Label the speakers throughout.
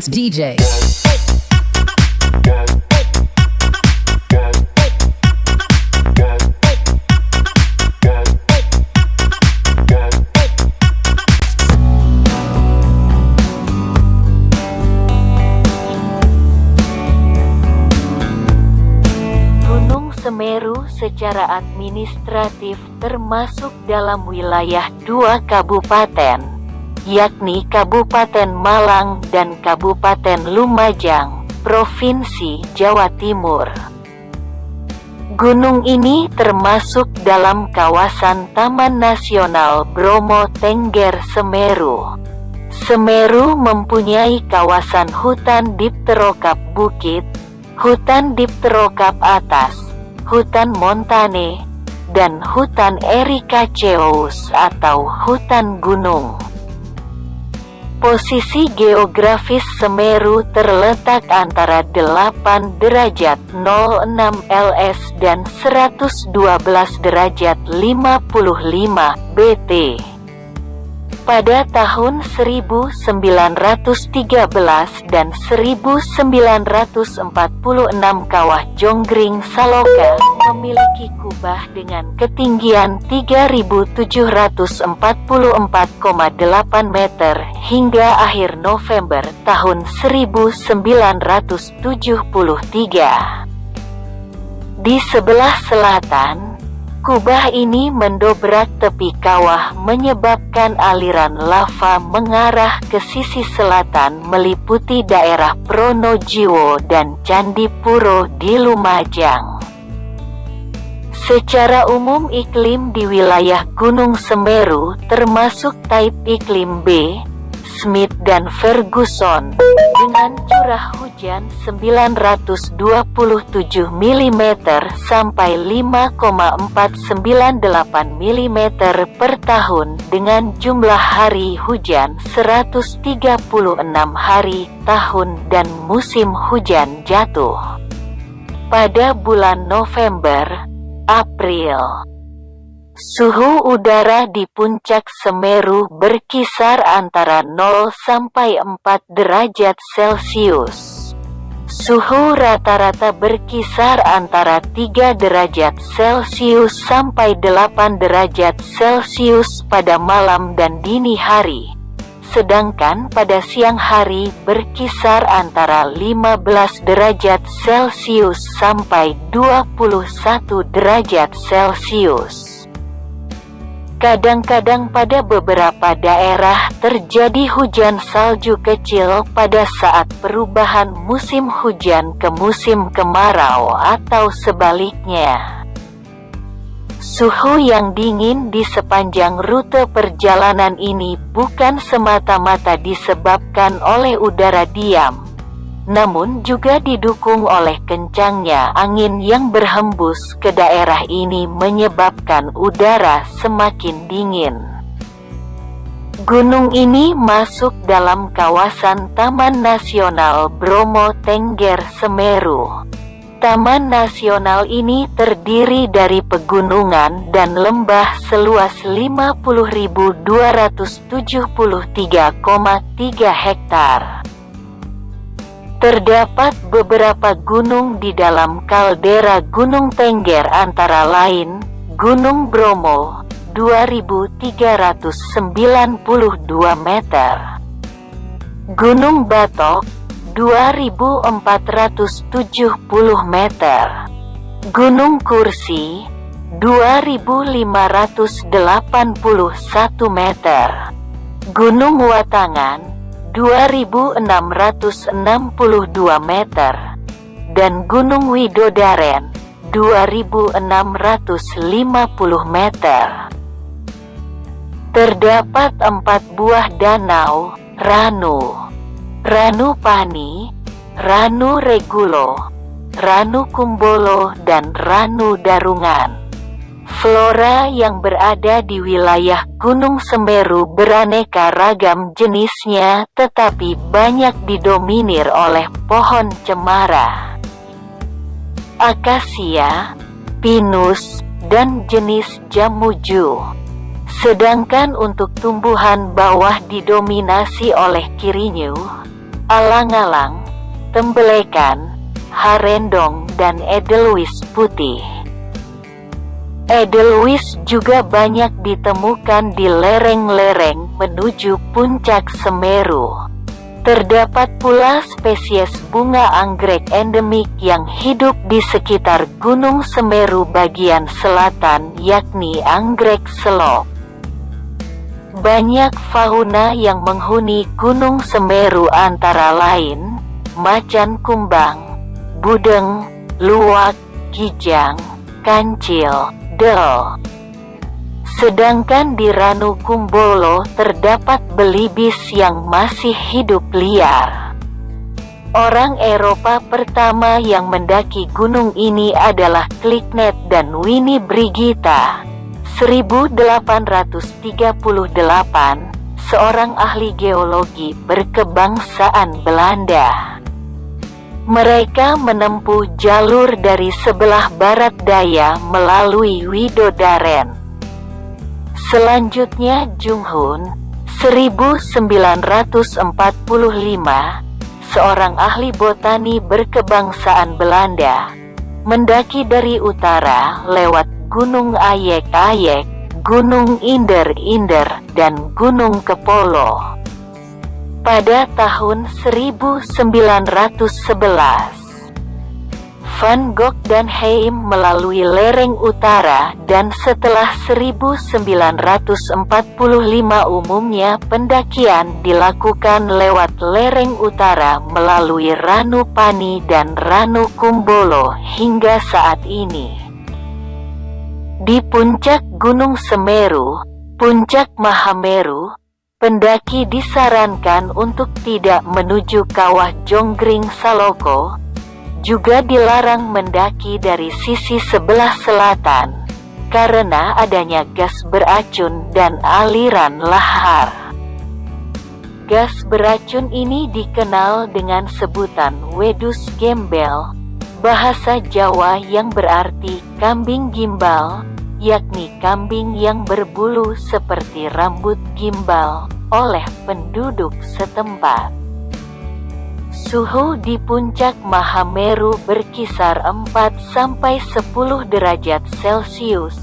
Speaker 1: best DJ.
Speaker 2: Semeru secara administratif termasuk dalam wilayah 2 kabupaten, yakni Kabupaten Malang dan Kabupaten Lumajang, Provinsi Jawa Timur. Gunung ini termasuk dalam kawasan Taman Nasional Bromo Tengger Semeru. Semeru mempunyai kawasan hutan dipterokap bukit, hutan dipterokap atas, hutan montane, dan hutan ericaceous atau hutan gunung. Posisi geografis Semeru terletak antara 8 derajat 06 LS dan 112 derajat 55 BT. Pada tahun 1913 dan 1946 Kawah Jonggring Saloka memiliki kubah dengan ketinggian 3.744,8 meter hingga akhir November tahun 1973. Di sebelah selatan, kubah ini mendobrak tepi kawah menyebabkan aliran lava mengarah ke sisi selatan meliputi daerah Pronojiwo dan Candipuro di Lumajang. Secara umum iklim di wilayah Gunung Semeru termasuk type iklim B, Smith dan Ferguson, dengan curah hujan 927 mm sampai 5,498 mm per tahun dengan jumlah hari hujan 136 hari tahun dan musim hujan jatuh pada bulan November, April. Suhu udara di puncak Semeru berkisar antara 0 sampai 4 derajat Celcius. Suhu rata-rata berkisar antara 3 derajat Celcius sampai 8 derajat Celcius pada malam dan dini hari. Sedangkan pada siang hari berkisar antara 15 derajat Celcius sampai 21 derajat Celcius. Kadang-kadang pada beberapa daerah terjadi hujan salju kecil pada saat perubahan musim hujan ke musim kemarau atau sebaliknya. Suhu yang dingin di sepanjang rute perjalanan ini bukan semata-mata disebabkan oleh udara diam, namun juga didukung oleh kencangnya angin yang berhembus ke daerah ini menyebabkan udara semakin dingin. Gunung ini masuk dalam kawasan Taman Nasional Bromo Tengger Semeru. Taman nasional ini terdiri dari pegunungan dan lembah seluas 50.273,3 hektar. Terdapat beberapa gunung di dalam kaldera Gunung Tengger antara lain Gunung Bromo 2.392 meter, Gunung Batok 2.470 meter, Gunung Kursi 2.581 meter, Gunung Watangan 2.662 meter, dan Gunung Widodaren 2.650 meter. Terdapat 4 buah danau, Ranu Pani, Ranu Regulo, Ranu Kumbolo, dan Ranu Darungan. Flora yang berada di wilayah Gunung Semeru beraneka ragam jenisnya, tetapi banyak didominir oleh pohon cemara, akasia, pinus, dan jenis jamuju. Sedangkan untuk tumbuhan bawah didominasi oleh kirinyu, alang-alang, tembelekan, harendong, dan edelweiss putih. Edelweiss juga banyak ditemukan di lereng-lereng menuju puncak Semeru. Terdapat pula spesies bunga anggrek endemik yang hidup di sekitar Gunung Semeru bagian selatan, yakni anggrek selok. Banyak fauna yang menghuni Gunung Semeru antara lain macan kumbang, budeng, luwak, kijang, kancil, del. Sedangkan di Ranu Kumbolo terdapat belibis yang masih hidup liar. Orang Eropa pertama yang mendaki gunung ini adalah Kliknet dan Winnie Brigita, 1838, seorang ahli geologi berkebangsaan Belanda. Mereka menempuh jalur dari sebelah barat daya melalui Widodaren. Selanjutnya Junghun, 1945, seorang ahli botani berkebangsaan Belanda, mendaki dari utara lewat Gunung Ayek-Ayek, Gunung Inder-Inder, dan Gunung Kepolo. Pada tahun 1911, Van Gogh dan Heim melalui lereng utara dan setelah 1945 umumnya pendakian dilakukan lewat lereng utara melalui Ranu Pani dan Ranu Kumbolo hingga saat ini. Di puncak Gunung Semeru, puncak Mahameru, pendaki disarankan untuk tidak menuju Kawah Jonggring Saloko. Juga dilarang mendaki dari sisi sebelah selatan, karena adanya gas beracun dan aliran lahar. Gas beracun ini dikenal dengan sebutan wedus gembel, bahasa Jawa yang berarti kambing gimbal, yakni kambing yang berbulu seperti rambut gimbal, oleh penduduk setempat. Suhu di puncak Mahameru berkisar 4–10 derajat Celcius.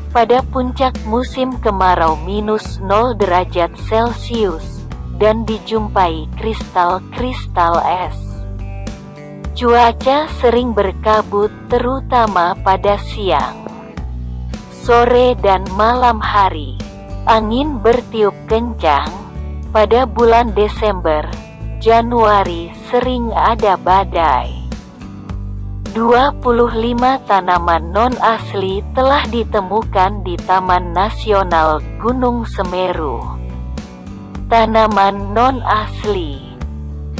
Speaker 2: Pada puncak musim kemarau -0 derajat Celcius, dan dijumpai kristal-kristal es. Cuaca sering berkabut terutama pada siang, sore dan malam hari. Angin bertiup kencang. Pada bulan Desember, Januari sering ada badai. 25 tanaman non-asli telah ditemukan di Taman Nasional Gunung Semeru. Tanaman non-asli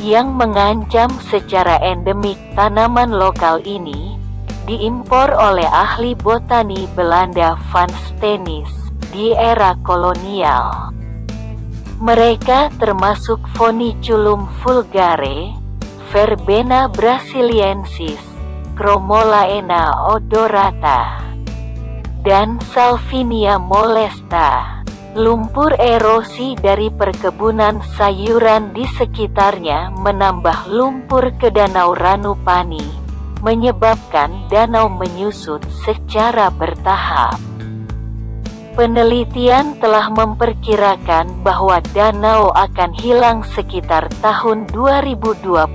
Speaker 2: yang mengancam secara endemik tanaman lokal ini diimpor oleh ahli botani Belanda Van Steenis di era kolonial. Mereka termasuk Phoniculum vulgare, Verbena brasiliensis, Chromolaena odorata, dan Salvinia molesta. Lumpur erosi dari perkebunan sayuran di sekitarnya menambah lumpur ke Danau Ranupani, menyebabkan danau menyusut secara bertahap. Penelitian telah memperkirakan bahwa danau akan hilang sekitar tahun 2025,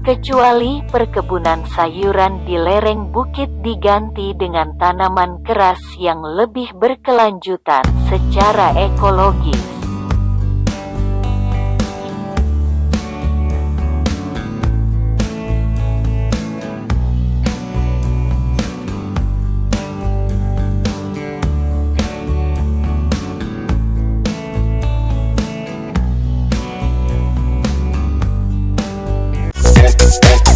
Speaker 2: kecuali perkebunan sayuran di lereng bukit diganti dengan tanaman keras yang lebih berkelanjutan secara ekologis.
Speaker 1: We'll be right back.